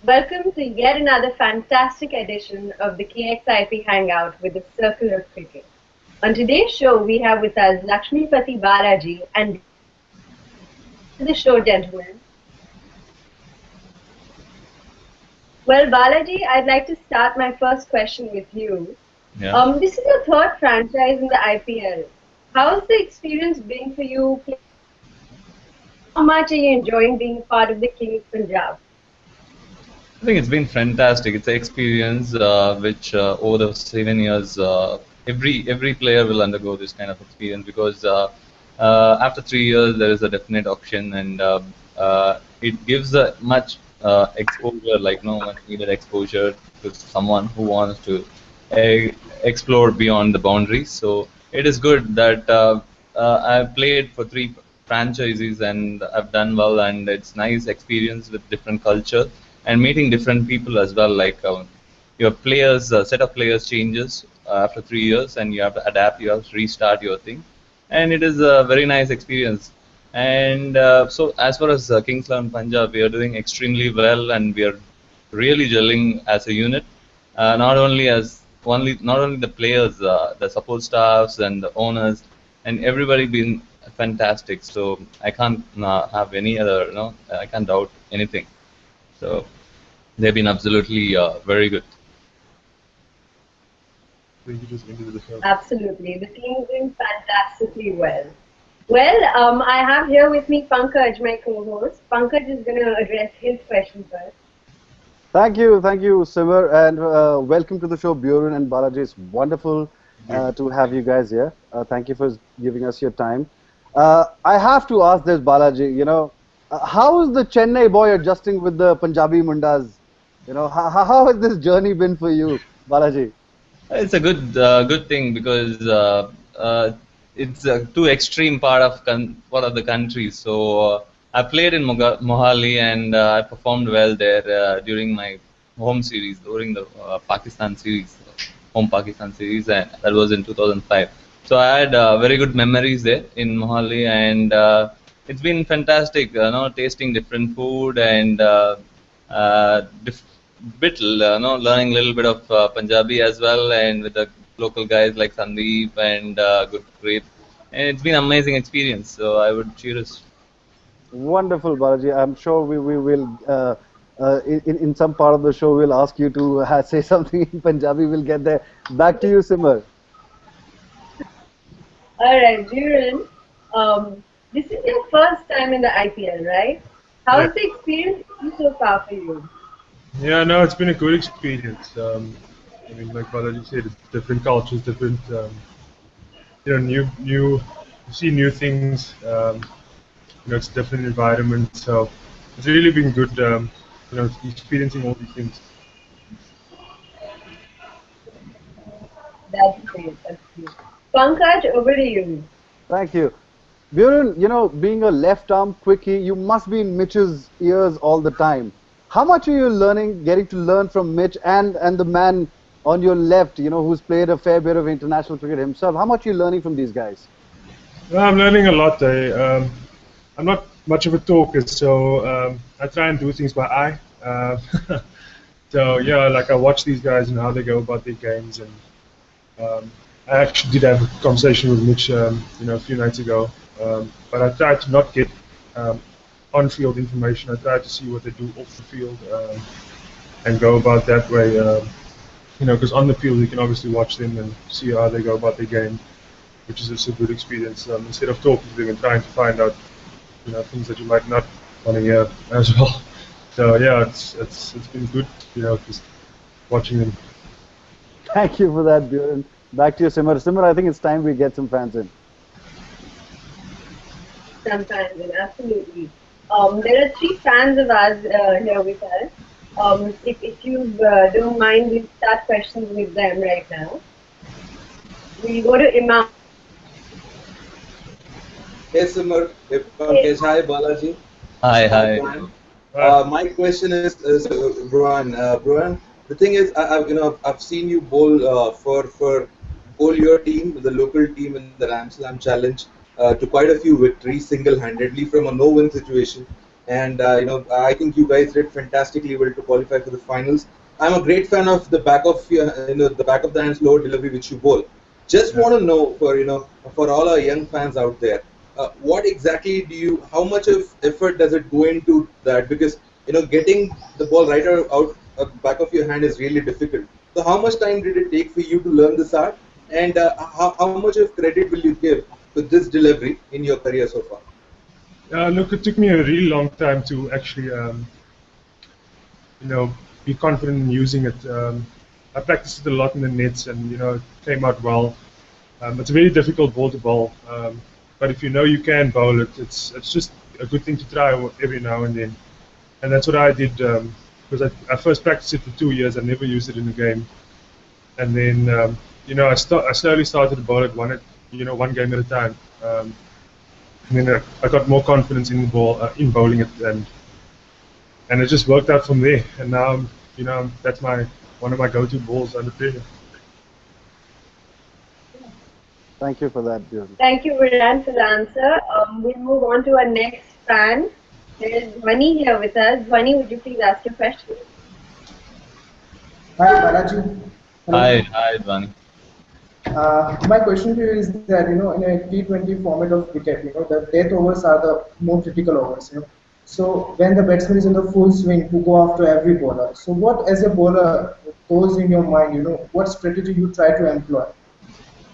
Welcome to yet another fantastic edition of the KXIP Hangout with the Circle of Cricket. On today's show, we have with us Lakshmipati Balaji and the show, gentlemen. Well, Balaji, I'd like to start my first question with you. Yeah. This is your third franchise in the IPL. How's the experience been for you? How much are you enjoying being part of the Kings Punjab? I think it's been fantastic. It's an experience which over the 7 years, every player will undergo this kind of experience because after 3 years there is a definite auction and it gives a much exposure, like no much needed exposure to someone who wants to explore beyond the boundaries. So it is good that I've played for three franchises and I've done well, and it's nice experience with different cultures and meeting different people as well. Like your players, set of players changes after 3 years, and you have to adapt. You have to restart your thing, and it is a very nice experience. And so, as far as Kings XI Punjab, we are doing extremely well, and we are really gelling as a unit. Not only the players, the support staffs and the owners, and everybody been fantastic. So I can't have any other, I can't doubt anything. So they've been absolutely very good. Absolutely. The team's doing fantastically well. Well, I have here with me Pankaj, my co-host. Pankaj is going to address his question first. Thank you, Simmer, and welcome to the show, Beuran and Balaji. It's wonderful to have you guys here. Thank you for giving us your time. I have to ask this, Balaji. How is the Chennai boy adjusting with the Punjabi Mundas? How has this journey been for you, Balaji? It's a good thing because it's a too extreme part of the country. So I played in Mohali and I performed well there during my home series, during the Pakistan series, home Pakistan series, and that was in 2005. So I had very good memories there in Mohali, and it's been fantastic. Tasting different food and learning a little bit of Punjabi as well, and with the local guys like Sandeep and Gurpreet. And it's been an amazing experience. So I would cheers. Wonderful, Balaji. I'm sure we will, in some part of the show, we'll ask you to say something in Punjabi. We'll get there. Back to you, Simmer. All right, Beuran, this is your first time in the IPL, right? How's the experience been so far for you? Yeah, no, it's been a good experience. I mean, like Balaji said, it's different cultures, different, new, you see new things. It's a different environment, so it's really been good. Experiencing all these things. That's great. That's great. Pankaj, over to you. Thank you. Beuran, being a left-arm quickie, you must be in Mitch's ears all the time. How much are you getting to learn from Mitch and the man on your left, who's played a fair bit of international cricket himself? How much are you learning from these guys? Well, I'm learning a lot. I'm not much of a talker, so I try and do things by eye. So yeah, like I watch these guys and how they go about their games, and I actually did have a conversation with Mitch, a few nights ago. But I try to not get on-field information. I try to see what they do off the field and go about that way. Because on the field you can obviously watch them and see how they go about their game, which is just a good experience. Instead of talking to them and trying to find out, things that you might not want to hear as well. So yeah, it's been good, just watching them. Thank you for that, Beuran. Back to you, Simmer. Simmer, I think it's time we get some fans in. Some fans in, absolutely. There are 3 fans of ours here with us. If you don't mind, we'll start questions with them right now. We'll go to Imam. Hey Simar, hi Balaji. Hi. My question is Beuran. Beuran, the thing is, I've seen you bowl bowl your team, the local team in the Ram Slam Challenge, to quite a few victories single-handedly from a no-win situation. and I think you guys did fantastically well to qualify for the finals. I'm a great fan of the back of the back of the hand slow delivery which you bowl. Just want to know for all our young fans out there, what exactly how much of effort does it go into that? Because getting the ball right out back of your hand is really difficult. So how much time did it take for you to learn this art, and how much of credit will you give to this delivery in your career so far? Look, it took me a really long time to actually, be confident in using it. I practiced it a lot in the nets, and it came out well. It's a very difficult ball to bowl, but if you know you can bowl it, it's just a good thing to try every now and then. And that's what I did, because I first practiced it for 2 years. I never used it in a game, and then I slowly started to bowl it one game at a time. And then I got more confidence in the ball, in bowling it, and it just worked out from there. And now, that's one of my go-to balls under pressure. Thank you for that, Beuran. Thank you, Beuran, for the answer. We'll move on to our next fan. There is Dhwani here with us. Dhwani, would you please ask your question? Hi, Balaji. Hello. Hi, Dhwani. My question to you is that, in a T20 format of cricket, the death overs are the more critical overs, So when the batsman is in the full swing to go after every bowler, so what as a bowler goes in your mind, what strategy you try to employ?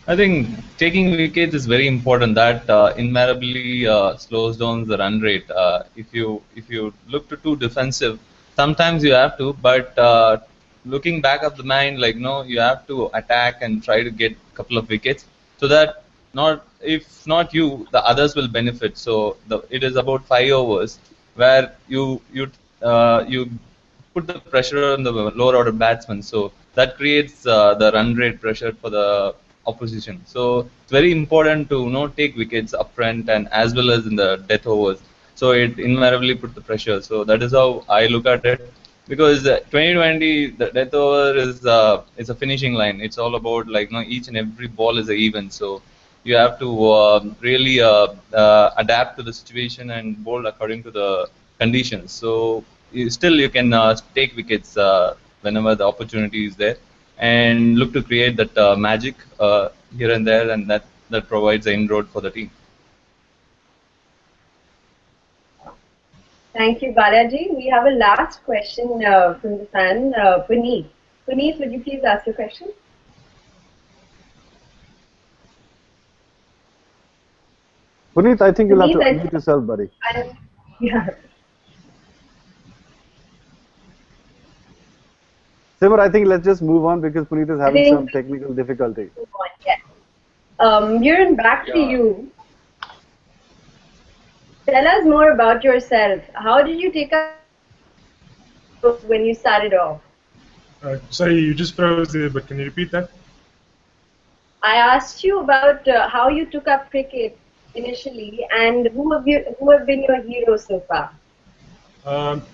I think taking wickets is very important. That invariably slows down the run rate. If you look too defensive, sometimes you have to, but looking back of the mind, you have to attack and try to get a couple of wickets, so that if not you, the others will benefit. So it is about 5 overs where you put the pressure on the lower order batsman. So that creates the run rate pressure for the opposition. So it's very important to take wickets up front and as well as in the death overs. So it invariably put the pressure. So that is how I look at it. Because 2020, the death over is a finishing line. It's all about each and every ball is an even. So you have to really adapt to the situation and bowl according to the conditions. So you can take wickets whenever the opportunity is there, and look to create that magic here and there, and that provides the inroad for the team. Thank you, Balaji. We have a last question from the fan, Puneet. Puneet, would you please ask your question? Puneet, I think you'll have to unmute yourself, buddy. Yeah. Simar, I think let's just move on because Puneet is having some technical difficulty. Yes. Beuran, back to you. Tell us more about yourself. How did you take up when you started off? Sorry, you just froze there, but can you repeat that? I asked you about how you took up cricket initially, and who have been your heroes so far?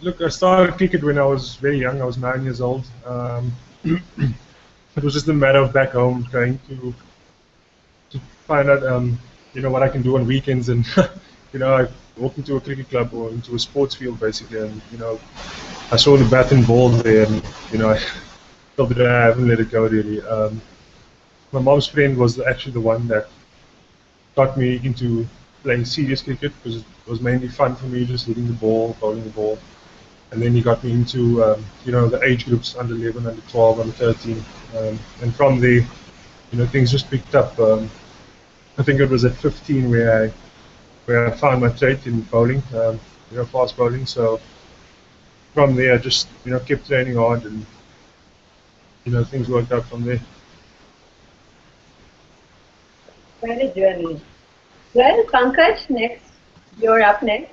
Look, I started cricket when I was very young. I was 9 years old. It was just a matter of back home trying to find out, what I can do on weekends, and I walked into a cricket club or into a sports field basically, and I saw the bat and ball there, and I felt that I haven't let it go really. My mom's friend was actually the one that got me into playing serious cricket, because it was mainly fun for me, just hitting the ball, bowling the ball. And then he got me into the age groups, under 11, under 12, under 13, and from there, things just picked up. I think it was at 15 where I found my trait in bowling, fast bowling. So from there, I just kept training hard, and things worked out from there. Quite a journey. Well, Pankaj, next. You're up next.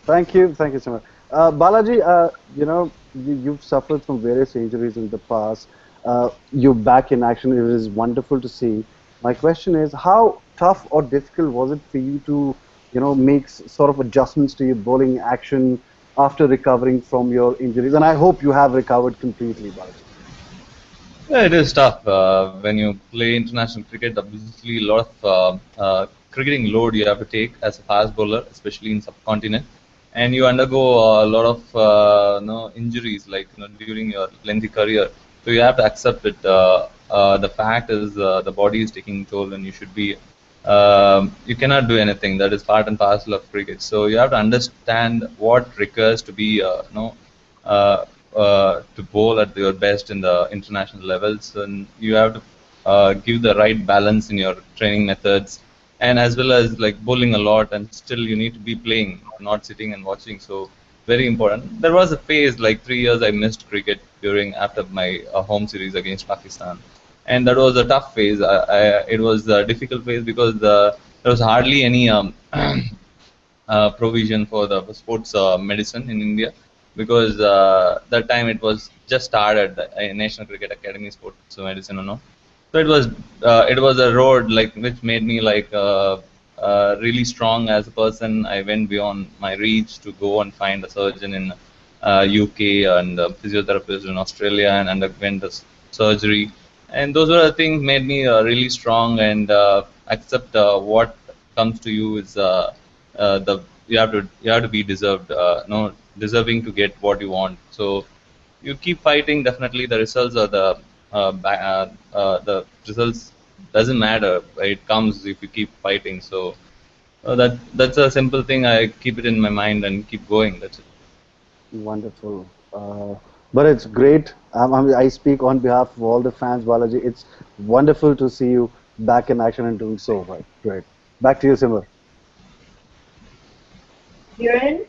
Thank you so much. Balaji, you've suffered from various injuries in the past. You're back in action. It is wonderful to see. My question is, how tough or difficult was it for you to, make sort of adjustments to your bowling action after recovering from your injuries? And I hope you have recovered completely, Balaji. Yeah, it is tough when you play international cricket. Obviously, a lot of cricketing load you have to take as a fast bowler, especially in subcontinent. and you undergo a lot of injuries, like during your lengthy career. So you have to accept it. The fact is, the body is taking toll, and you should be. You cannot do anything. That is part and parcel of cricket. So you have to understand what requires to be, to bowl at your best in the international levels, and you have to give the right balance in your training methods, and as well as like bowling a lot, and still you need to be playing, not sitting and watching. So very important. There was a phase like 3 years I missed cricket during after my home series against Pakistan, and that was a tough phase. It was a difficult phase because there was hardly any provision for the sports medicine in India, because that time it was just started, the National Cricket Academy Sports Medicine, So it was a road like which made me like really strong as a person. I went beyond my reach to go and find a surgeon in UK and a physiotherapist in Australia, and underwent the surgery. And those were the things made me really strong, and accept what comes to you is the you have to be deserved, no deserving to get what you want. So you keep fighting. Definitely, the results are the results doesn't matter. It comes if you keep fighting. So that's a simple thing. I keep it in my mind and keep going. That's it. Wonderful. But it's great. I speak on behalf of all the fans, Balaji. It's wonderful to see you back in action and doing so well. Great. Back to you, Simar. Beuran,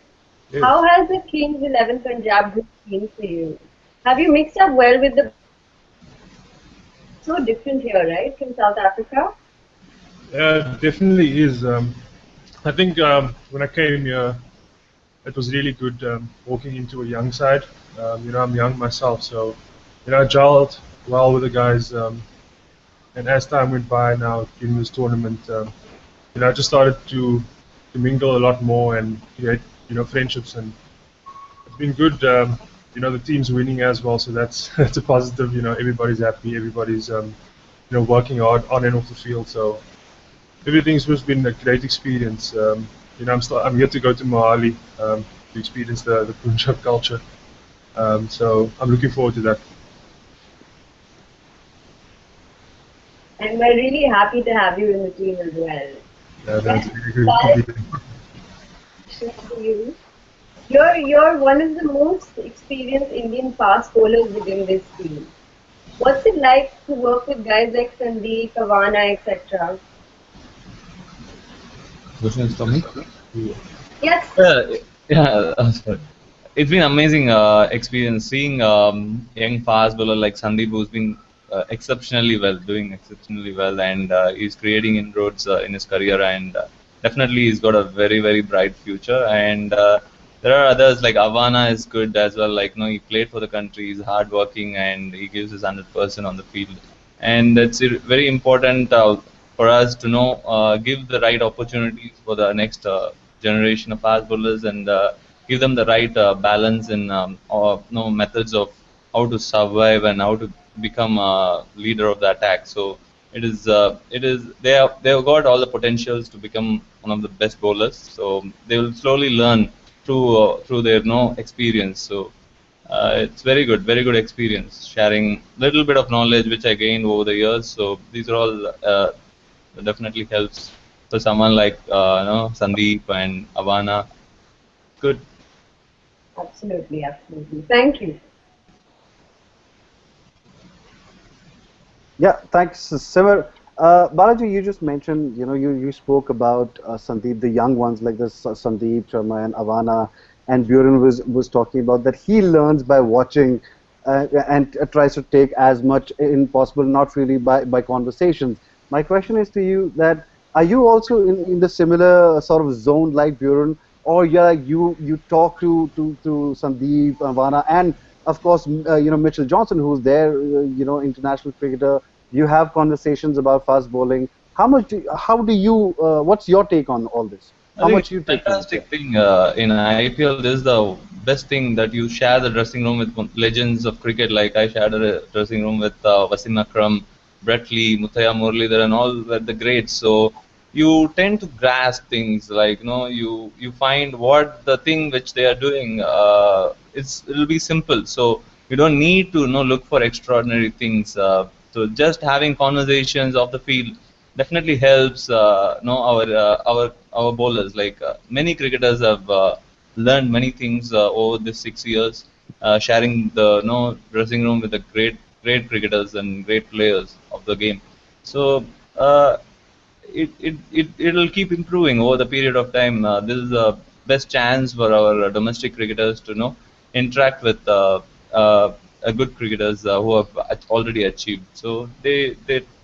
Yes. how has the Kings 11 Punjab group been for you? Have you mixed up well with the so different here, right, from South Africa? Yeah, definitely is. I think when I came here, it was really good walking into a young side. I'm young myself, so I gelled well with the guys. And as time went by, now in this tournament, I just started to mingle a lot more and create friendships, and it's been good. The team's winning as well, so that's that's a positive. Everybody's happy, everybody's working hard on and off the field. So everything's just been a great experience. I'm here to go to Mohali to experience the Punjab culture. So I'm looking forward to that. And we're really happy to have you in the team as well. That's really good. Question to you. You're one of the most experienced Indian fast bowlers within this team. What's it like to work with guys like Sandeep, Avana, etc.? Question is for me. Yes. Yeah. Sorry. It's been amazing experience seeing young fast bowler like Sandeep, who's been doing exceptionally well, and he's creating inroads in his career, and definitely he's got a very very bright future. And there are others like Avana is good as well. Like he played for the country. He's hardworking and he gives his 100% on the field, and it's very important for us to give the right opportunities for the next generation of fast bowlers, and give them the right balance and methods of how to survive and how to become a leader of the attack. So they've got all the potentials to become one of the best bowlers. So they will slowly learn through their experience. So it's very good experience, sharing little bit of knowledge which I gained over the years. So these are all definitely helps for someone like Sandeep and Avana. Good. Absolutely, absolutely. Thank you. Yeah, thanks, Simar. Balaji, you just mentioned, you spoke about Sandeep, the young ones like this Sandeep Sharma and Avana, and Beuran was talking about that he learns by watching and tries to take as much in possible, not really by conversations. My question is to you that are you also in the similar sort of zone like Beuran, or you talk to Sandeep, Avana, and of course, Mitchell Johnson, who's there, international cricketer. You have conversations about fast bowling. How do you? What's your take on all this? I How think much it's you a take from it? fantastic thing in IPL. This is the best thing that you share the dressing room with legends of cricket. Like I shared a dressing room with Wasim Akram, Brett Lee, Murali Kartik, and all were the greats. So you tend to grasp things like you find what the thing which they are doing it'll be simple, so you don't need to look for extraordinary things. So just having conversations of the field definitely helps our bowlers. Like many cricketers have learned many things over the 6 years, sharing the dressing room with the great cricketers and great players of the game. So it'll keep improving over the period of time. This is the best chance for our domestic cricketers to interact with good cricketers who have already achieved. So they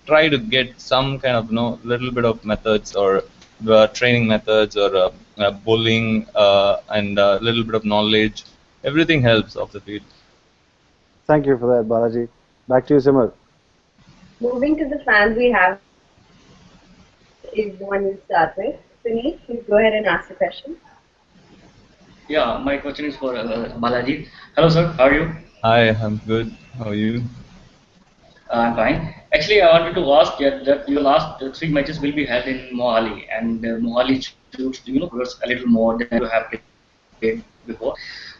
try to get some kind of little bit of methods or training methods or bowling and a little bit of knowledge. Everything helps off the field. Thank you for that, Balaji. Back to you, Simar. Moving to the fans we have is the one we'll start with. Sunil, please go ahead and ask the question. Yeah, my question is for Balaji. Hello, sir. How are you? Hi, I'm good. How are you? I'm fine. Actually, I wanted to ask that your last three matches will be held in Mohali, and Mohali should, progress a little more than you have played before.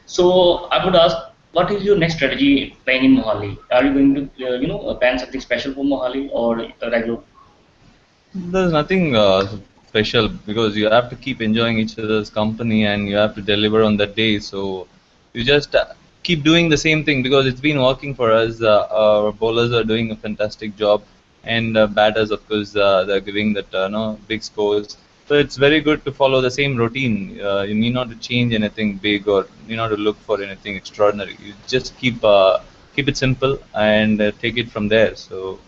So I would ask, what is your next strategy playing in Mohali? Are you going to, plan something special for Mohali or regular? There's nothing special because you have to keep enjoying each other's company and you have to deliver on that day. So you just keep doing the same thing because it's been working for us. Our bowlers are doing a fantastic job, and batters, of course, they're giving that big scores. So it's very good to follow the same routine. You need not to change anything big or you need not to look for anything extraordinary. You just keep it simple and take it from there. So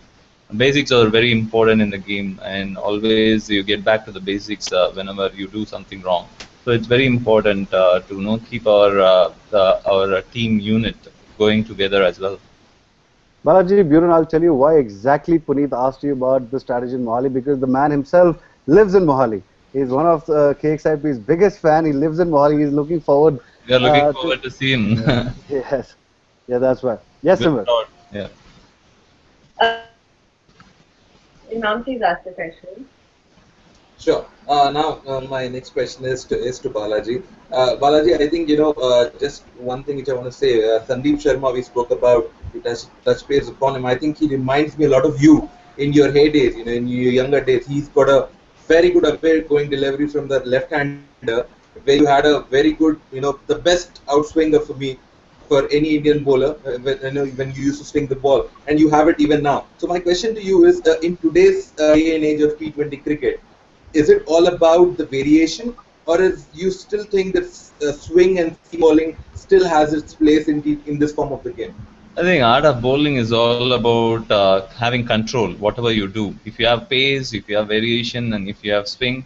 basics are very important in the game, and always you get back to the basics whenever you do something wrong. So it's very important to keep our team unit going together as well. Balaji Beuran, I'll tell you why exactly Puneet asked you about the strategy in Mohali, because the man himself lives in Mohali. He's one of KXIP's biggest fan. He lives in Mohali. He's looking forward. We are looking forward to see him. Yes. Yeah, that's right. Yes, Simar. Yeah. Imam, please ask the question. Sure. Now, my next question is to Balaji. Balaji, I think just one thing which I want to say. Sandeep Sharma, we spoke about. We touch base upon him. I think he reminds me a lot of you in your heydays. In your younger days. He's got a very good upward-going delivery from the left-hander, where you had a very good, the best outswinger for me for any Indian bowler when you used to swing the ball, and you have it even now. So my question to you is, in today's day and age of T20 cricket, is it all about the variation, or is you still think that swing and seam bowling still has its place in this form of the game? I think art of bowling is all about having control, whatever you do. If you have pace, if you have variation, and if you have swing,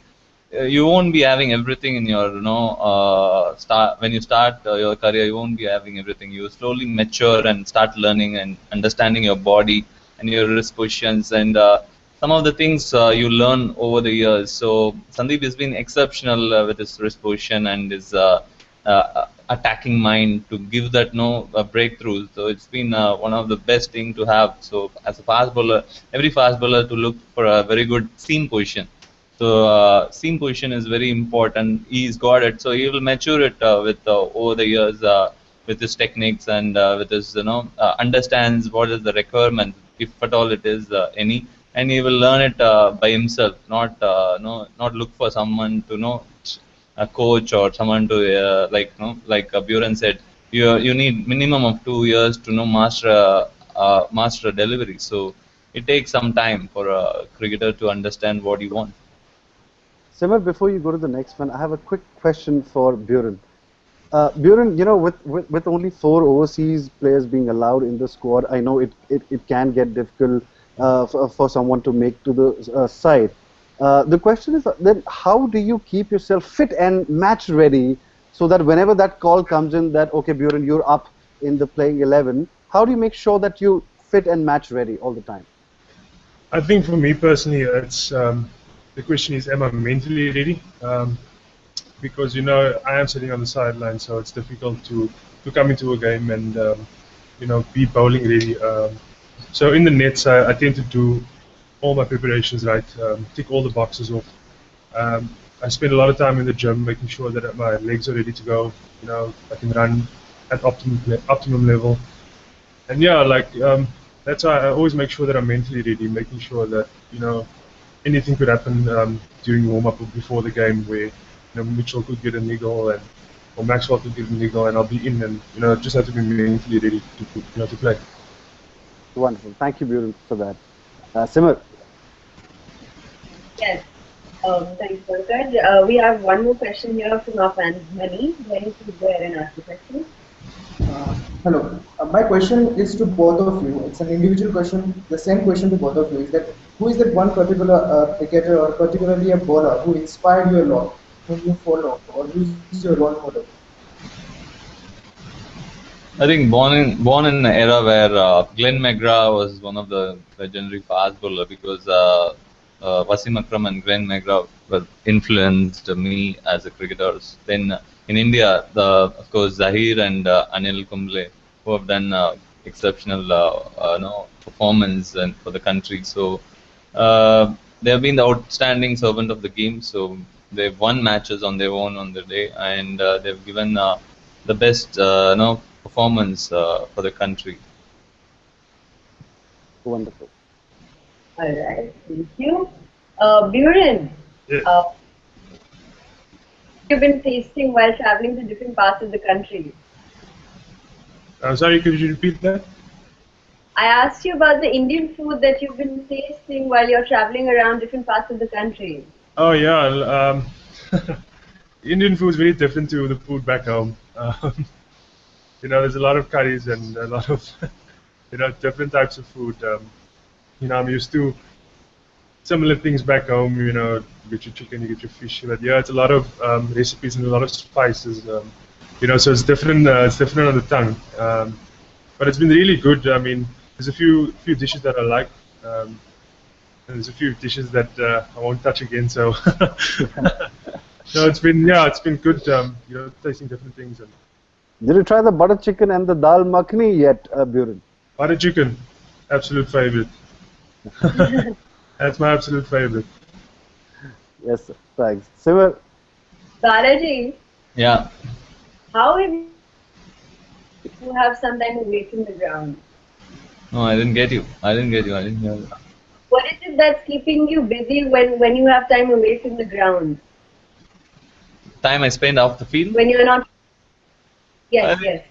you won't be having everything in your, when you start your career, you won't be having everything. You slowly mature and start learning and understanding your body and your wrist positions and some of the things you learn over the years. So Sandeep has been exceptional with his wrist position and his attacking mind to give that breakthrough. So it's been one of the best thing to have. So as a fast bowler, every fast bowler to look for a very good seam position. So seam position is very important. He's got it. So he will mature it with over the years with his techniques and with his understands what is the requirement, if at all it is any, and he will learn it by himself. Not look for someone to know, a coach or someone to like Beuran said. You need minimum of 2 years to master delivery. So it takes some time for a cricketer to understand what he wants. Simar, before you go to the next one, I have a quick question for Beuran. Beuran, with only 4 overseas players being allowed in the squad, I know it can get difficult for someone to make to the side. The question is then, how do you keep yourself fit and match ready so that whenever that call comes in that, okay, Beuran, you're up in the playing 11, how do you make sure that you fit and match ready all the time? I think for me personally, it's the question is, am I mentally ready? Because I am sitting on the sideline, so it's difficult to come into a game and be bowling ready. So in the nets, I tend to do all my preparations right, tick all the boxes off. I spend a lot of time in the gym making sure that my legs are ready to go. I can run at optimum level. And yeah, that's why I always make sure that I'm mentally ready, making sure that anything could happen during warm up or before the game, where Mitchell could get a niggle or Maxwell could get a niggle, and I'll be in, and just have to be mentally ready to play. Wonderful. Thank you, Beuran, for that. Simar. Yes. Thanks, Pankaj. We have one more question here from our fans, Mani. Can you go ahead and ask the question? Hello. My question is to both of you. It's an individual question. The same question to both of you is that who is that one particular cricketer or particularly a bowler who inspired you a lot, whom you follow, or who is your role model? I think born in an era where Glenn McGrath was one of the legendary fast bowler, because Wasim Akram and Glenn McGrath were influenced me as a cricketer. Then in India, of course Zahir and Anil Kumble, who have done exceptional performance and for the country. So they have been the outstanding servant of the game. So they've won matches on their own on the day, and they've given the best performance for the country. Wonderful. All right, thank you. Beuran, Yeah. you've been tasting while traveling to different parts of the country. Sorry, could you repeat that? I asked you about the Indian food that you've been tasting while you're traveling around different parts of the country. Oh yeah, Indian food is very different to the food back home. There's a lot of curries and a lot of different types of food. I'm used to similar things back home. You get your chicken, you get your fish. But yeah, it's a lot of recipes and a lot of spices. So it's different. It's different on the tongue. But it's been really good. I mean, there's a few dishes that I like. And there's a few dishes that I won't touch again. So, no, it's been good. Tasting different things. And Did you try the butter chicken and the dal makhani yet, Beuran? butter chicken, absolute favorite. That's my absolute favorite. Yes, sir. Thanks. Simar. Balaji, Yeah. how have you have some time away from the ground? No, I didn't get you. I didn't hear you. What is it that's keeping you busy when you have time away from the ground? Time I spend off the field. When you're not. Yes, I- yes.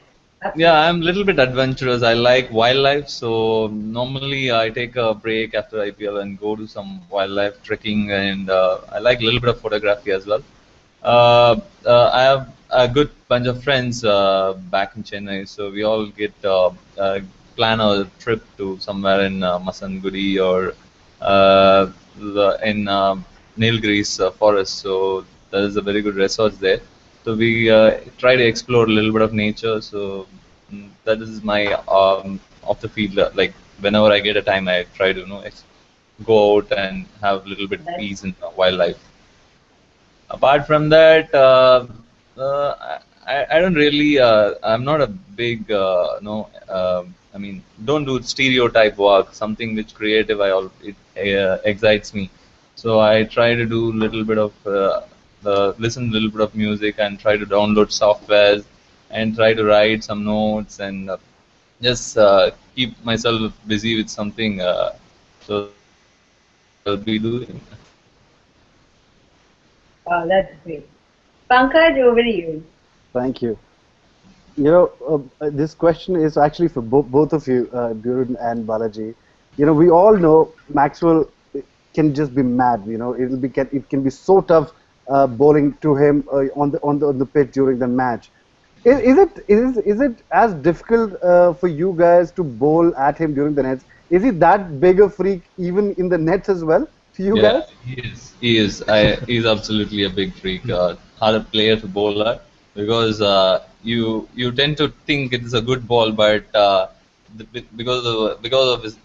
Absolutely. Yeah, I'm a little bit adventurous. I like wildlife, so normally I take a break after IPL and go to some wildlife trekking, and I like a little bit of photography as well. I have a good bunch of friends back in Chennai, so we all get plan a trip to somewhere in Masangudi or in Nilgiris forest. So there is a very good resort there. So we try to explore a little bit of nature. So that is my off the field. Like whenever I get a time, I try to go out and have a little bit peace in wildlife. Apart from that, I don't really. I'm not a big I mean, don't do stereotype work. Something which creative, it excites me. So I try to do a little bit of listen a little bit of music and try to download softwares and try to write some notes and just keep myself busy with something. So I'll be doing. Wow, that's great. Pankaj, over to you. Thank you. This question is actually for both of you, Beuran and Balaji. We all know Maxwell can just be mad. It can be so tough bowling to him on the pitch during the match. Is it as difficult for you guys to bowl at him during the nets? Is he that big a freak even in the nets as well to you guys? He is. He is absolutely a big freak. Hard player to bowl at, because you tend to think it is a good ball, but because of his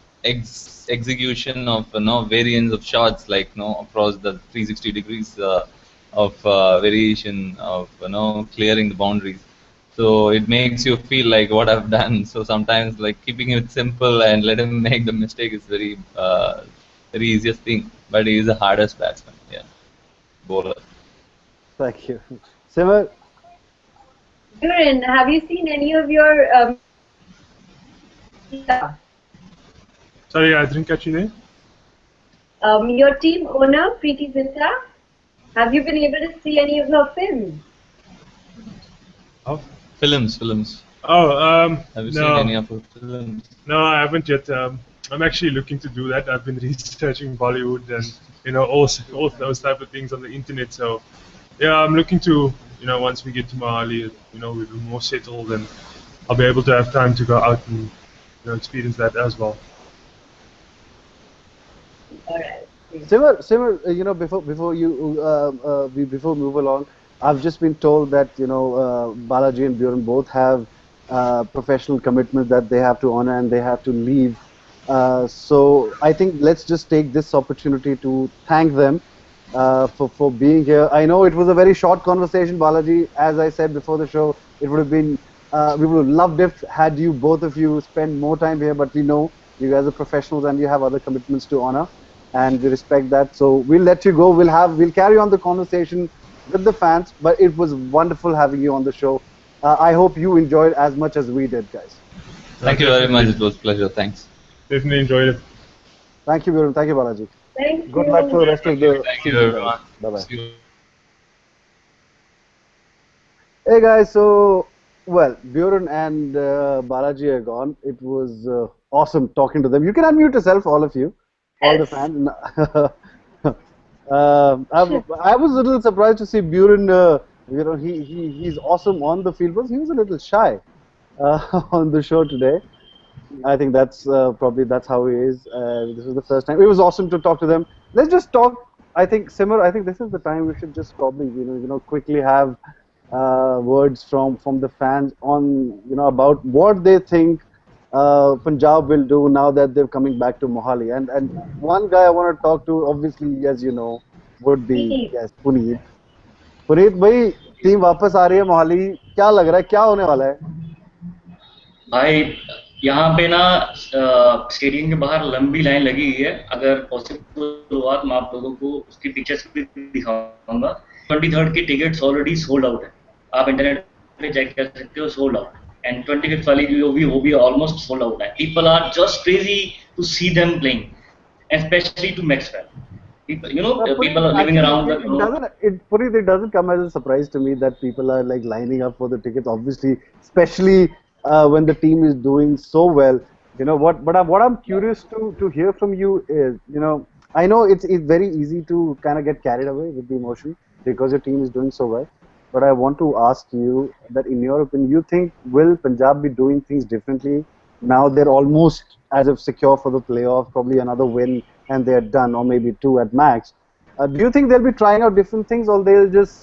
execution of variance of shots, like across the 360 degrees of variation of clearing the boundaries. So it makes you feel like what I've done. So sometimes like keeping it simple and let him make the mistake is very easiest thing. But he is the hardest batsman. Yeah. bowler. Thank you. Simmer, Beuran, have you seen any of your Sorry, I didn't catch your name. your team owner, Preeti Zinta? Have you been able to see any of her films? Oh, Films. Have you seen no, any of her films? no, I haven't yet. I'm actually looking to do that. I've been researching Bollywood and all those type of things on the internet. So yeah, I'm looking to once we get to Mohali, we'll be more settled and I'll be able to have time to go out and experience that as well. All right. Simmer, before we move along, I've just been told that Balaji and Beuran both have professional commitments that they have to honor and they have to leave. So I think let's just take this opportunity to thank them for being here. I know it was a very short conversation, Balaji. As I said before the show, it would have been we would have loved if had you both of you spend more time here. But we know you guys are professionals and you have other commitments to honor, and we respect that. So we'll let you go. We'll carry on the conversation with the fans. But it was wonderful having you on the show. I hope you enjoyed as much as we did, guys. Thank you very much. It was a pleasure. Thanks. Definitely enjoyed it. Thank you, Beuran. Thank you, Balaji. Thank Good you. luck for the rest of the Thank you, season, everyone. Bye bye. See you. Hey guys, so well, Beuran and Balaji are gone. It was awesome talking to them. You can unmute yourself, all of you, all the Yes. fans. I was a little surprised to see Beuran. He's awesome on the field, but he was a little shy on the show today. I think that's that's how he is. This was the first time. It was awesome to talk to them. Let's just talk. I think Simmer. I think this is the time we should just probably quickly have words from the fans on about what they think Punjab will do now that they're coming back to Mohali. And one guy I want to talk to, obviously, as you know, would be Please. yes, Puneet. Puneet भाई team वापस आ रही है मोहाली क्या लग रहा है क्या होने वाला है भाई यहाँ पे ना स्टेडियम के बाहर लंबी लाइन लगी हुई है अगर पॉसिबल हुआ तो मैं आप लोगों को उसकी पिक्चर्स भी दिखाऊंगा 23rd की टिकट्स ऑलरेडी सोल्ड आउट है आप इंटरनेट पे चेक कर सकते हो सोल्ड आउट एंड 25th वाली वो भी ऑलमोस्ट सोल्ड आउट है people are just crazy to see them playing specially to Maxwell people are living around the globe. Puneet, it doesn't come as a surprise to me that people are like lining up for the tickets. Obviously, especially when the team is doing so well. What I'm curious to hear from you is, I know it's very easy to kind of get carried away with the emotion because your team is doing so well. But I want to ask you that, in your opinion, you think will Punjab be doing things differently now? They're almost as if secure for the playoff, probably another win and they're done, or maybe 2 at max. Do you think they'll be trying out different things, or they'll just,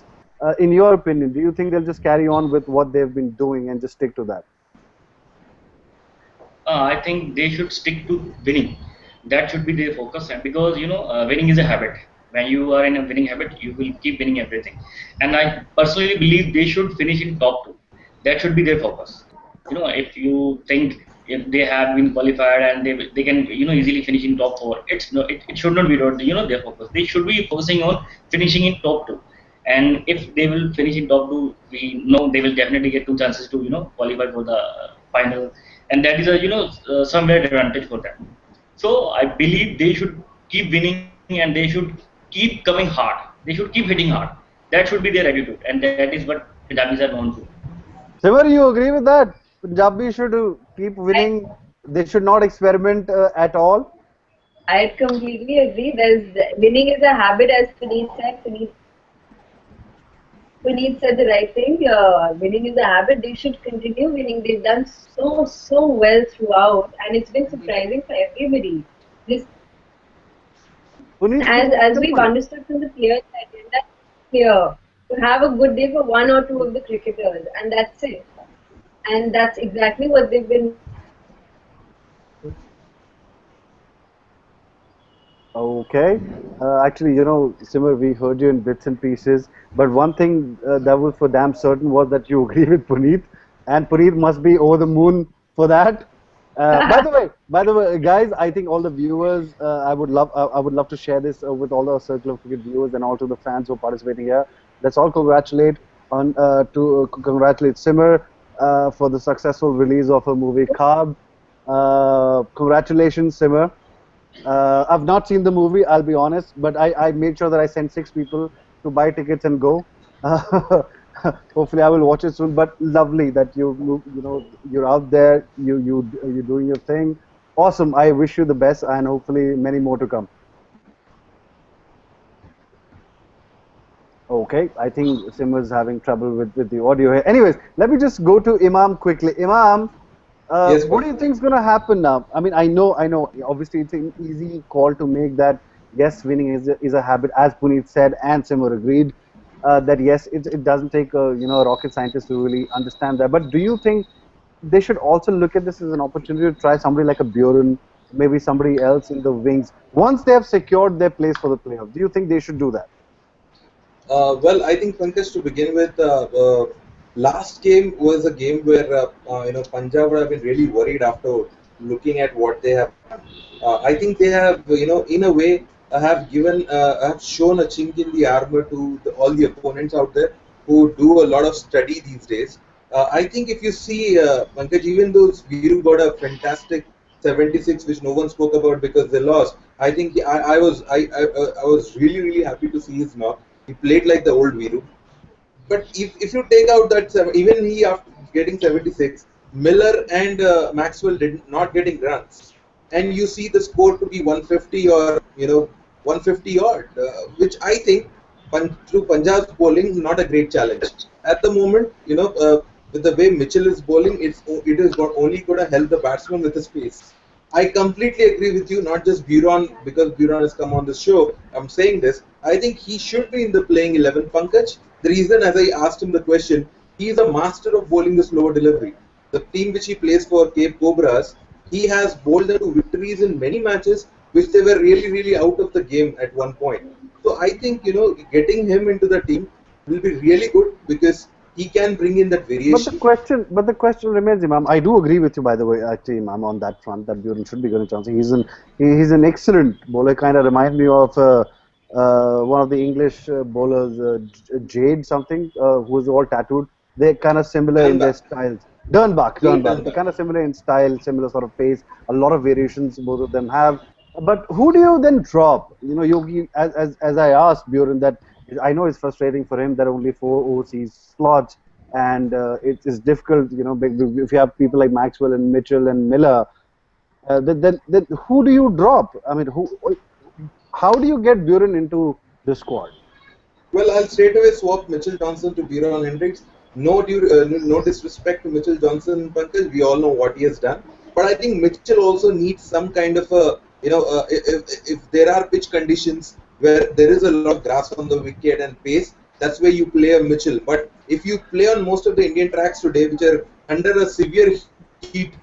in your opinion, do you think they'll just carry on with what they've been doing and just stick to that? I think they should stick to winning. That should be their focus, and because winning is a habit. When you are in a winning habit, you will keep winning everything. And I personally believe they should finish in top 2. That should be their focus. If you think if they have been qualified and they can easily finish in top 4, it should not be their focus. They should be focusing on finishing in top 2. And if they will finish in top 2, we know they will definitely get 2 chances to qualify for the final, and that is a somewhere advantage for them. So I believe they should keep winning and they should keep coming hard. They should keep hitting hard. That should be their attitude, and that is what Punjabis are known for. Simar, you agree with that? Punjabi should keep winning. They should not experiment at all. I completely agree. Winning is a habit, as Puneet said. Puneet said the right thing. Winning is a habit. They should continue winning. They've done so well throughout, and it's been surprising for everybody. As we've understood from the players, that agenda is clear to have a good day for 1 or 2 of the cricketers, and that's it. And that's exactly what they've been. Okay. Actually, Simar, we heard you in bits and pieces. But one thing that was for damn certain was that you agree with Puneet. And Puneet must be over the moon for that. By the way, guys, I think all the viewers, I would love to share this with all the Circle of Cricket viewers and all to the fans who are participating here. Let's all congratulate Simmer for the successful release of her movie Carb. Congratulations, Simmer. I've not seen the movie, I'll be honest, but I made sure that I sent 6 people to buy tickets and go. Hopefully, I will watch it soon. But lovely that you're out there, you're doing your thing. Awesome. I wish you the best, and hopefully many more to come. Okay, I think Simmer's having trouble with the audio here. Anyways, let me just go to Imam quickly. Imam, Yes, what do you think is going to happen now? I mean, I know. Obviously, it's an easy call to make that yes, winning is a habit, as Puneet said, and Simmer agreed that yes, it doesn't take a rocket scientist to really understand that. But do you think they should also look at this as an opportunity to try somebody like a Buren, maybe somebody else in the wings, once they have secured their place for the playoffs? Do you think they should do that? Well, I think Pankaj, to begin with, last game was a game where Punjab would have been really worried after looking at what they have done. I think they have in a way have shown a chink in the armor to all the opponents out there who do a lot of study these days. I think if you see Pankaj, even though Viru got a fantastic 76, which no one spoke about because they lost. I think I was really happy to see his knock. He played like the old Viru. But if you take out that even he after getting 76, Miller and Maxwell did not getting runs, and you see the score to be 150 or 150 odd, which I think through Punjab's bowling not a great challenge at the moment. With the way Mitchell is bowling, it is only going to help the batsman with the space. I completely agree with you, not just Buron, because Buron has come on the show. I'm saying this. I think he should be in the playing 11, Pankaj. The reason, as I asked him the question, he is a master of bowling the slower delivery. The team which he plays for, Cape Cobras, he has bowled them to victories in many matches, which they were really out of the game at one point. So I think, getting him into the team will be really good because he can bring in that variation. But the question remains, Imam. I do agree with you, by the way, actually, Imam, on that front that Buren should be getting a chance. He's an excellent bowler. Kind of reminds me of one of the English bowlers, Jade something, who is all tattooed. They're kind of similar in their styles. Dernbach. They're kind of similar in style, similar sort of pace. A lot of variations both of them have. But who do you then drop? Yogi, as I asked Buren, that I know it's frustrating for him that only 4 overseas slots, and it's difficult. If you have people like Maxwell and Mitchell and Miller, then who do you drop? I mean, how do you get Buren into the squad? Well, I'll straight away swap Mitchell Johnson to Beuran Hendricks. No disrespect to Mitchell Johnson, Pankaj. We all know what he has done. But I think Mitchell also needs some kind of a, if there are pitch conditions where there is a lot of grass on the wicket and pace, that's where you play a Mitchell. But if you play on most of the Indian tracks today, which are under a severe heat,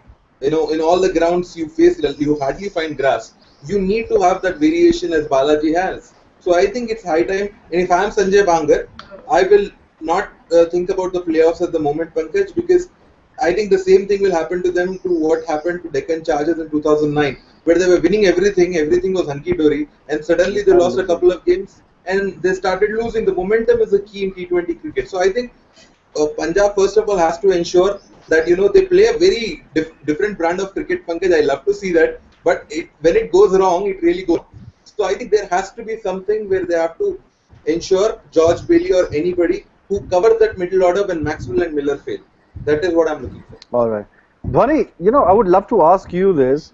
in all the grounds you face, you hardly find grass. You need to have that variation as Balaji has. So I think it's high time. And if I am Sanjay Bangar, I will not think about the playoffs at the moment, Pankaj, because I think the same thing will happen to them to what happened to Deccan Chargers in 2009, where they were winning everything was hunky-dory, and suddenly they lost a couple of games and they started losing. The momentum is a key in T20 cricket. So I think Punjab, first of all, has to ensure that they play a very different brand of cricket, Pankaj. I love to see that, but when it goes wrong, it really goes. So I think there has to be something where they have to ensure George Bailey or anybody who cover that middle order when Maxwell and Miller fail. That is what I'm looking for. All right. Dhwani, I would love to ask you this.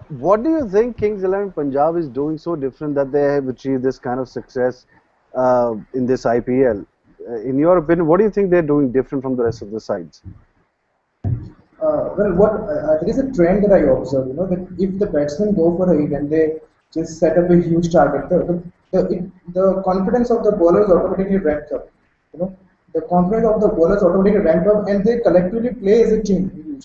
What do you think Kings 11 Punjab is doing so different that they have achieved this kind of success in this IPL? In your opinion, what do you think they're doing different from the rest of the sides? There is a trend that I observe, that if the batsmen go for a hit and they just set up a huge target, the confidence of the bowlers automatically ramps up. The confidence of the bowlers automatically ramp up, and they collectively play as a team.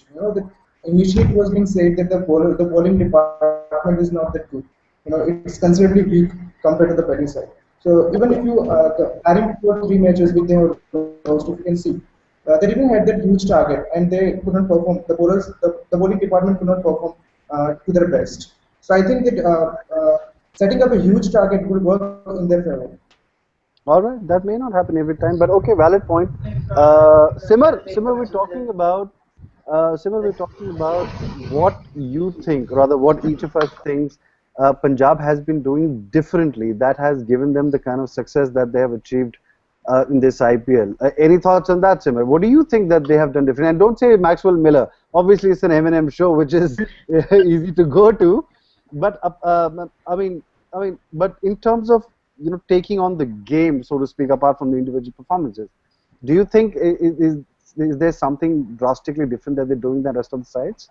Initially it was being said that the bowling department is not that good. It's considerably weak compared to the batting side. So even if you adding 2 or 3 matches with the host, you can see they didn't have that huge target and they couldn't perform. The bowlers, the bowling department could not perform to their best. So I think that setting up a huge target will work in their favor. All right, that may not happen every time, but okay, valid point. Simar, we're talking about what you think, rather what each of us thinks Punjab has been doing differently that has given them the kind of success that they have achieved in this IPL. Any thoughts on that, Simar? What do you think that they have done different? And don't say Maxwell Miller. Obviously, it's an M&M show, which is easy to go to. But but in terms of taking on the game, so to speak, apart from the individual performances, do you think is there something drastically different that they're doing than the rest of the sides?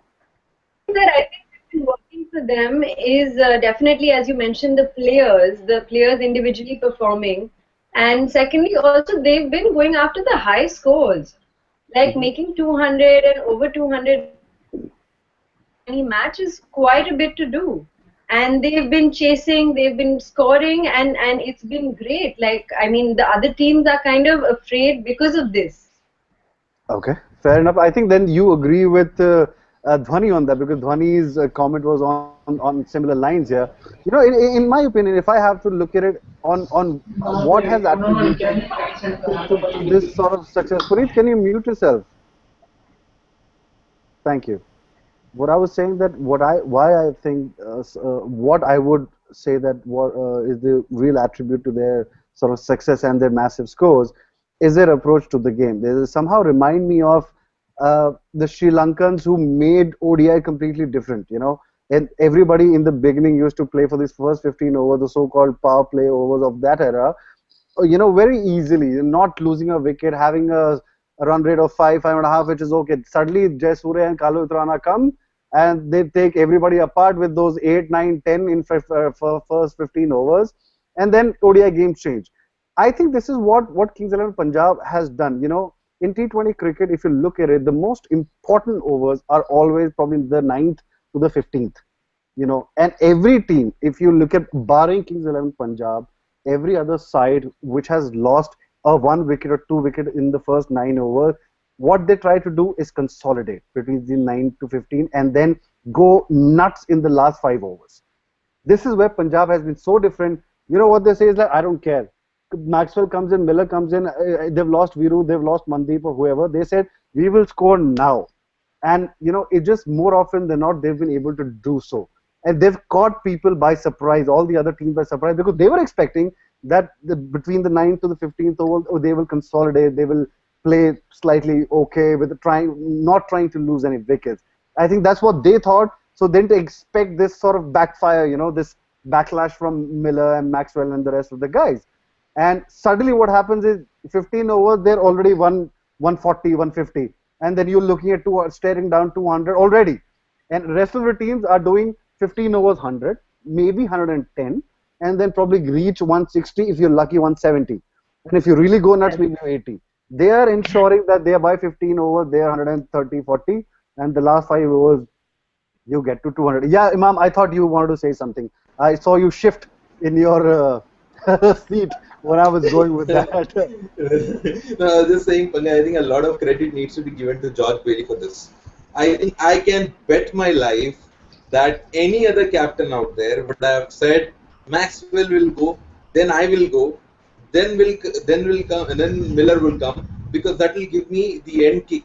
That I think has been working for them is definitely, as you mentioned, the players individually performing, and secondly, also they've been going after the high scores, like making 200 and over 200 any match is quite a bit to do. And they've been chasing, they've been scoring, and it's been great. Like, I mean, the other teams are kind of afraid because of this. Okay, fair enough. I think then you agree with Dhwani on that, because Dhwani's comment was on similar lines here. In my opinion, if I have to look at it on what has attributed to this sort of success. Puneet, can you mute yourself? Thank you. What I was saying that why I think what I would say that what is the real attribute to their sort of success and their massive scores is their approach to the game. They somehow remind me of the Sri Lankans who made ODI completely different. And everybody in the beginning used to play for these first 15 overs, the so-called power play overs of that era, very easily, not losing a wicket, having a run rate of 5.5, which is okay. Suddenly, Jaisure and Kalu Utrana come and they take everybody apart with those 8, 9, 10 in first 15 overs, and then ODI games change. I think this is what Kings 11 Punjab has done. In T20 cricket, if you look at it, the most important overs are always probably the 9th to the 15th. And every team, if you look at barring Kings 11 Punjab, every other side which has lost a 1 wicket or 2 wicket in the first 9 overs, what they try to do is consolidate between the 9 to 15 and then go nuts in the last 5 overs. This is where Punjab has been so different. What they say is like, I don't care. Maxwell comes in, Miller comes in, they've lost Viru, they've lost Mandeep or whoever. They said, we will score now. And, it just more often than not, they've been able to do so. And they've caught people by surprise, all the other teams by surprise, because they were expecting that between the 9th to the 15th over, they will consolidate, they will play slightly okay with not trying to lose any wickets. I think that's what they thought. So then to expect this sort of backfire, this backlash from Miller and Maxwell and the rest of the guys. And suddenly what happens is 15 overs, they're already 140, 150. And then you're looking at staring down 200 already. And rest of the teams are doing 15 overs 100, maybe 110, and then probably reach 160 if you're lucky, 170. And if you really go nuts, maybe 80. They are ensuring that they are by 15 overs, they are 130, 40, and the last 5 overs, you get to 200. Yeah, Imam, I thought you wanted to say something. I saw you shift in your seat when I was going with that. No, I was just saying, Panga, I think a lot of credit needs to be given to George Bailey for this. I think I can bet my life that any other captain out there would have said, Maxwell will go, then I will go, then will come, and then Miller will come, because that will give me the end kick,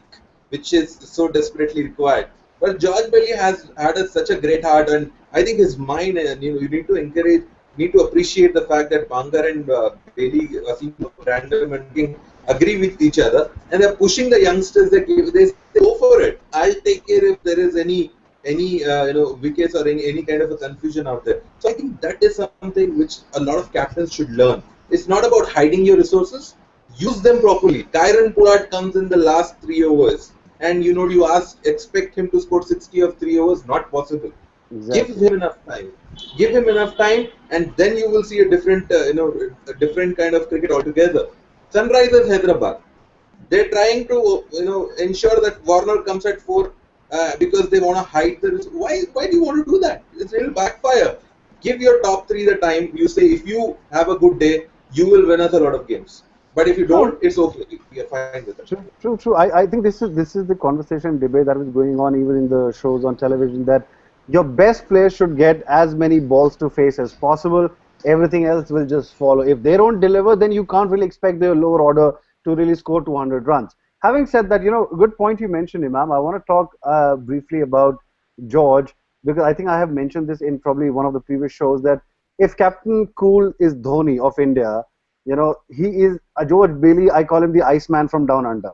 which is so desperately required. But George Bailey has had such a great heart, and I think his mind, and you need to appreciate the fact that Bangar and Bailey seem random and King agree with each other, and they're pushing the youngsters. They say, go for it. I'll take care if there is any wickets or any kind of a confusion out there. So I think that is something which a lot of captains should learn. It's not about hiding your resources. Use them properly. Kyron Pollard comes in the last 3 overs, and you expect him to score 60 of 3 overs. Not possible. Exactly. Give him enough time. Give him enough time, and then you will see a different, a different kind of cricket altogether. Sunrisers Hyderabad. They're trying to, ensure that Warner comes at 4 because they want to hide the. Why do you want to do that? It's real backfire. Give your top 3 the time. You say if you have a good day, you will win us a lot of games. But if you don't, it's okay. We are fine with it. True. I think this is the conversation debate that is going on even in the shows on television, that your best players should get as many balls to face as possible. Everything else will just follow. If they don't deliver, then you can't really expect their lower order to really score 200 runs. Having said that, good point you mentioned, Imam. I want to talk briefly about George, because I think I have mentioned this in probably one of the previous shows, that if Captain Cool is Dhoni of India, he is George Bailey. I call him the Iceman from down under.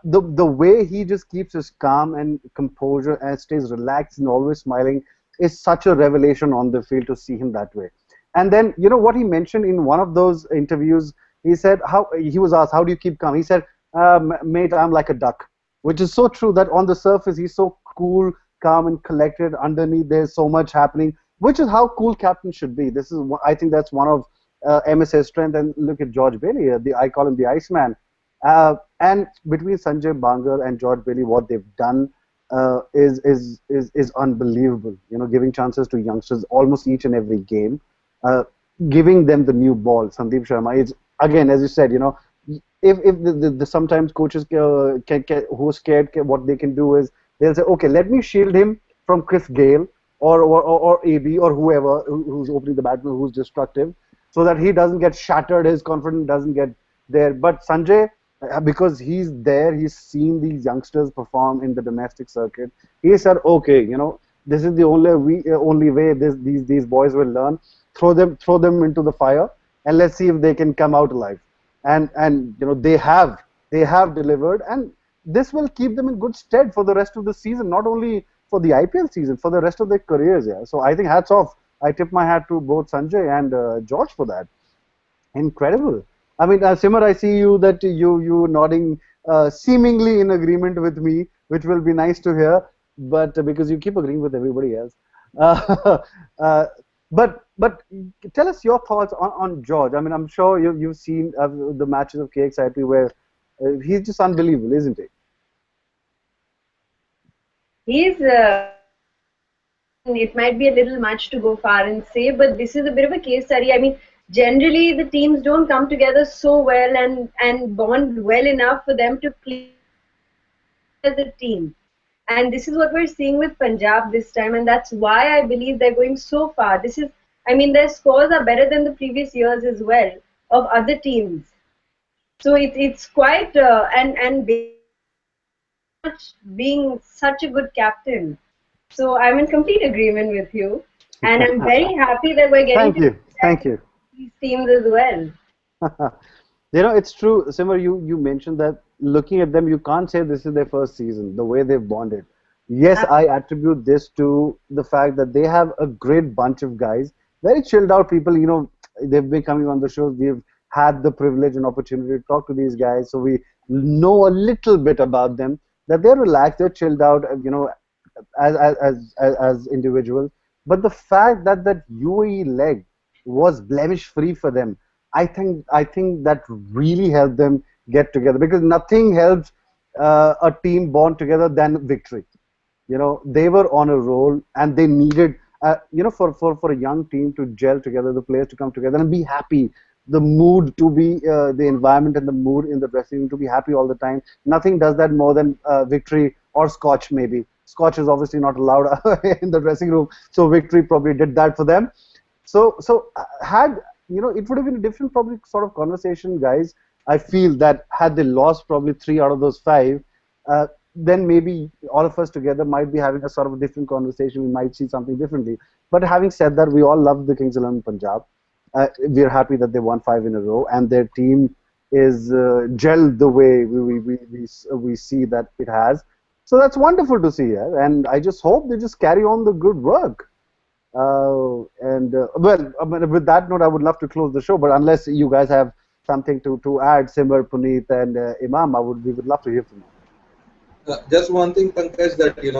The way he just keeps his calm and composure and stays relaxed and always smiling is such a revelation on the field to see him that way. And then what he mentioned in one of those interviews, he said he was asked, how do you keep calm? He said, mate, I'm like a duck, which is so true, that on the surface he's so cool, calm and collected. Underneath there's so much happening, which is how cool captain should be. I think that's one of MSA's strength. And look at George Bailey, I call him the Iceman. And between Sanjay Bangar and George Bailey, what they've done is unbelievable. Giving chances to youngsters almost each and every game, giving them the new ball. Sandeep Sharma is, again, as you said, if the sometimes coaches who are scared, what they can do is they'll say, okay, let me shield him from Chris Gale or AB or whoever who's opening the batsman, who's destructive, so that he doesn't get shattered, his confidence doesn't get there. But Sanjay, because he's there, he's seen these youngsters perform in the domestic circuit, he said, okay, this is the only way these boys will learn. Throw them into the fire, and let's see if they can come out alive. And they have delivered, and this will keep them in good stead for the rest of the season, not only for the IPL season, for the rest of their careers. Yeah. So I think hats off. I tip my hat to both Sanjay and George for that. Incredible. I mean, Simar, I see that you nodding seemingly in agreement with me, which will be nice to hear, but because you keep agreeing with everybody else. But tell us your thoughts on George. I mean, I'm sure you've seen the matches of KXIP where he's just unbelievable, isn't he? He's, it might be a little much to go far and say, but this is a bit of a case study. I mean, generally the teams don't come together so well and bond well enough for them to play as a team. And this is what we're seeing with Punjab this time, and that's why I believe they're going so far. Their scores are better than the previous years as well of other teams. So it's quite and being such a good captain. So I'm in complete agreement with you, and I'm very happy that we're getting Thank you. These teams as well. It's true, Simar. You mentioned that looking at them, you can't say this is their first season. The way they've bonded. Yes, I attribute this to the fact that they have a great bunch of guys, very chilled out people. They've been coming on the shows. We've had the privilege and opportunity to talk to these guys, so we know a little bit about them. That they're relaxed, they're chilled out, as individuals. But the fact that UAE leg was blemish free for them, I think that really helped them get together, because nothing helps a team bond together than victory. They were on a roll, and they needed for a young team to gel together, the players to come together and be happy, the mood to be the environment and the mood in the dressing room to be happy all the time. Nothing does that more than victory or scotch. Maybe scotch is obviously not allowed in the dressing room, so victory probably did that for them. So had it would have been a different probably sort of conversation, guys. I feel that had they lost probably 3 out of those 5, then maybe all of us together might be having a sort of a different conversation. We might see something differently. But having said that, we all love the Kings 11 Punjab. We're happy that they won 5 in a row, and their team is gelled the way we see that it has. So that's wonderful to see, and I just hope they just carry on the good work. With that note, I would love to close the show, but unless you guys have something to add, Simar, Puneet, and Imam, we would love to hear from you. Just one thing, Pankaj, that a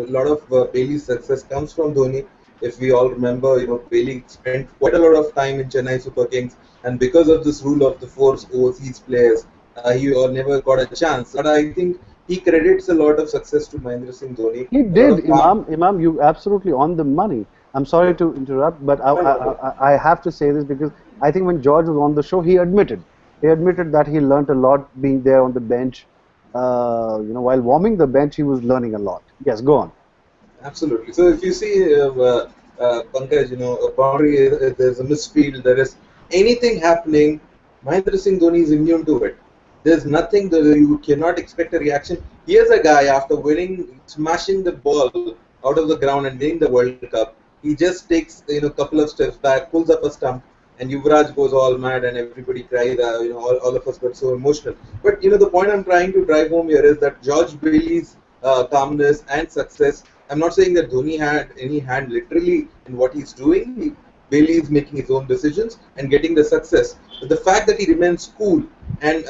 lot of Bailey's success comes from Dhoni. If we all remember, Bailey spent quite a lot of time in Chennai Super Kings, and because of this rule of the 4 overseas players, he never got a chance. But I think he credits a lot of success to Mahendra Singh Dhoni. He did, Imam. You absolutely on the money. I'm sorry to interrupt, but I have to say this because I think when George was on the show, he admitted he admitted that he learnt a lot being there on the bench. While warming the bench, he was learning a lot. Yes, go on. Absolutely. So if you see, Pankaj, a boundary, there's a misfield, there is anything happening, Mahendra Singh Dhoni is immune to it. There's nothing that you cannot expect a reaction. Here's a guy after winning, smashing the ball out of the ground and winning the World Cup. He just takes a couple of steps back, pulls up a stump, and Yuvraj goes all mad, and everybody cries. All of us got so emotional. But the point I'm trying to drive home here is that George Bailey's calmness and success. I'm not saying that Dhoni had any hand literally in what he's doing. Bailey is making his own decisions and getting the success. But the fact that he remains cool and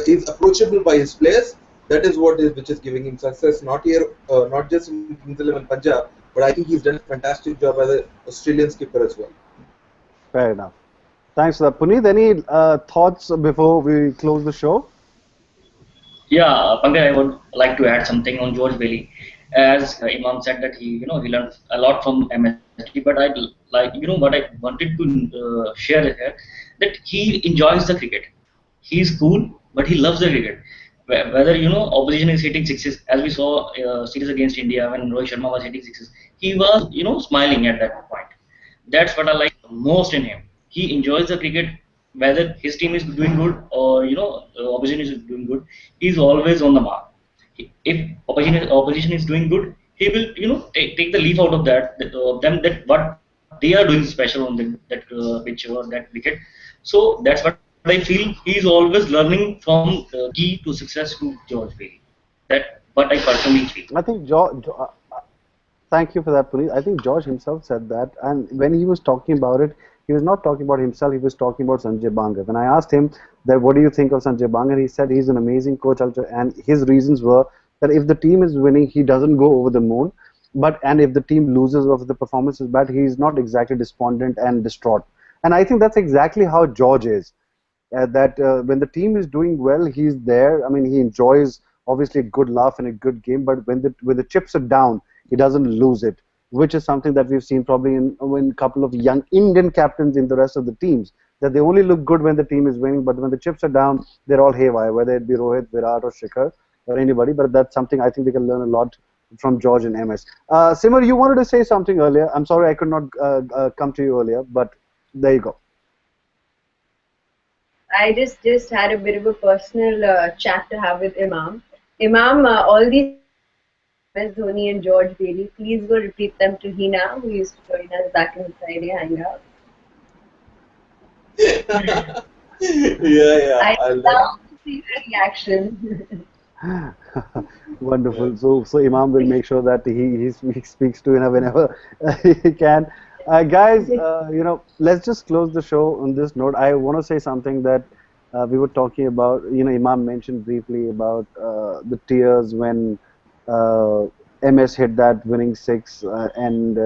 is approachable by his players, that is which is giving him success. Not here, not just in Kings 11 Punjab, but I think he's done a fantastic job as an Australian skipper as well. Fair enough. Thanks for that. Puneet, any thoughts before we close the show? Yeah, Pankaj, I would like to add something on George Bailey. As Imam said that he learned a lot from MST, but I like what I wanted to share here, that he enjoys the cricket. He's cool, but he loves the cricket. Whether opposition is hitting sixes, as we saw series against India when Rohit Sharma was hitting sixes, he was smiling at that point. That's what I like most in him. He enjoys the cricket, whether his team is doing good or opposition is doing good. He's always on the mark. If opposition is doing good, he will take the leaf out of them, that what they are doing special on that pitch or that wicket. So that's what I feel. He's always learning from key to success to George Bailey. That what I personally feel. I think thank you for that, Puneet. I think George himself said that, and when he was talking about it, he was not talking about himself. He was talking about Sanjay Bangar. When I asked him that, what do you think of Sanjay Bangar, he said he's an amazing coach, and his reasons were that if the team is winning, he doesn't go over the moon, and if the team loses or if the performance is bad, he's not exactly despondent and distraught. And I think that's exactly how George is. When the team is doing well, he's there. I mean, he enjoys obviously a good laugh and a good game, but when the chips are down, he doesn't lose it, which is something that we've seen probably in a couple of young Indian captains in the rest of the teams, that they only look good when the team is winning, but when the chips are down, they're all haywire, whether it be Rohit, Virat or Shikhar or anybody. But that's something I think they can learn a lot from George and MS. Simar, you wanted to say something earlier. I'm sorry I could not come to you earlier, but there you go. I just had a bit of a personal chat to have with Imam. Imam, all these MS Dhoni and George Bailey, please go repeat them to Hina, who used to join us back in the Friday Hangout. Yeah. I love to see the reaction. Wonderful. So Imam will make sure that he speaks to Hina whenever he can. Guys, let's just close the show on this note. I want to say something that we were talking about. Imam mentioned briefly about the tears when MS hit that winning six, and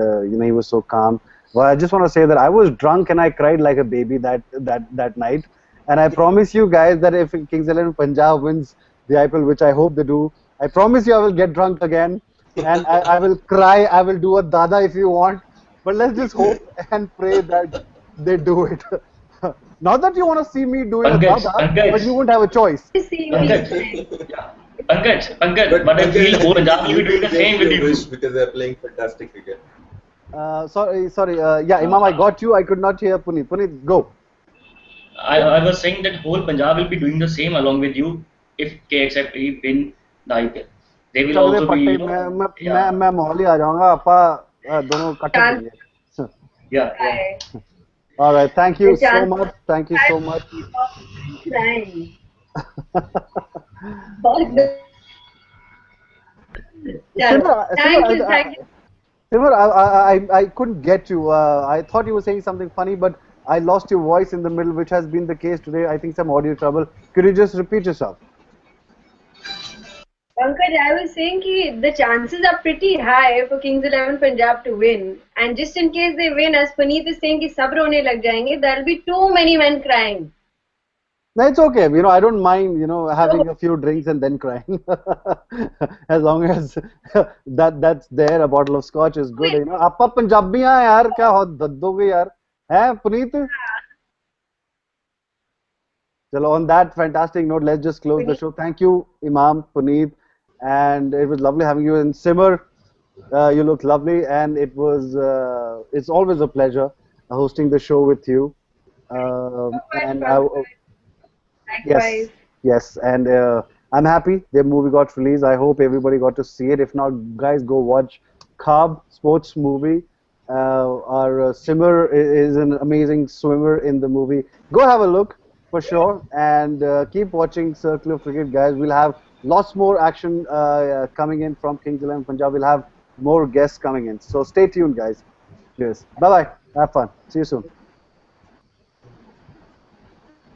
he was so calm. Well, I just want to say that I was drunk and I cried like a baby that night. And I promise you guys that if Kings 11 Punjab wins the IPL, which I hope they do, I promise you I will get drunk again and I will cry. I will do a dada if you want. But let's just hope and pray that they do it. Not that you want to see me doing a dada, but you won't have a choice. Pankaj, but I feel whole Punjab will be doing the same with you. Because they're playing fantastic cricket. Sorry. Yeah, Imam, I got you. I could not hear Puneet. Puneet, go. I was saying that whole Punjab will be doing the same along with you if KXIP win the IPL. They will also be. मैं मोहाली आ जाऊंगा आपा दोनों इकट्ठे करेंगे. Yeah. All right. Thank you so much. Thank you so much. Thank you. Simar, I couldn't get you. I thought you were saying something funny, but I lost your voice in the middle, which has been the case today. I think some audio trouble. Could you just repeat yourself? Pankaj, I was saying that the chances are pretty high for Kings 11 Punjab to win. And just in case they win, as Puneet is saying, that sab rone lag jayenge, there will be too many men crying. No, it's okay. I don't mind, having a few drinks and then crying. As long as that's there, a bottle of scotch is good. Appa Punjabi hain yaar, kya ho daddoge yaar? Hai Puneet? So on that fantastic note, let's just close the show. Thank you, Imam, Puneet, and it was lovely having you. And Simmer, you look lovely, and it's always a pleasure hosting the show with you. And yes, Likewise. yes, and I'm happy the movie got released. I hope everybody got to see it. If not, guys, go watch Carb sports movie. Our Simmer is an amazing swimmer in the movie. Go have a look for sure, and keep watching Circle of Cricket, guys. We'll have lots more action coming in from Kings 11 Punjab. We'll have more guests coming in. So stay tuned, guys. Cheers. Bye bye. Have fun. See you soon.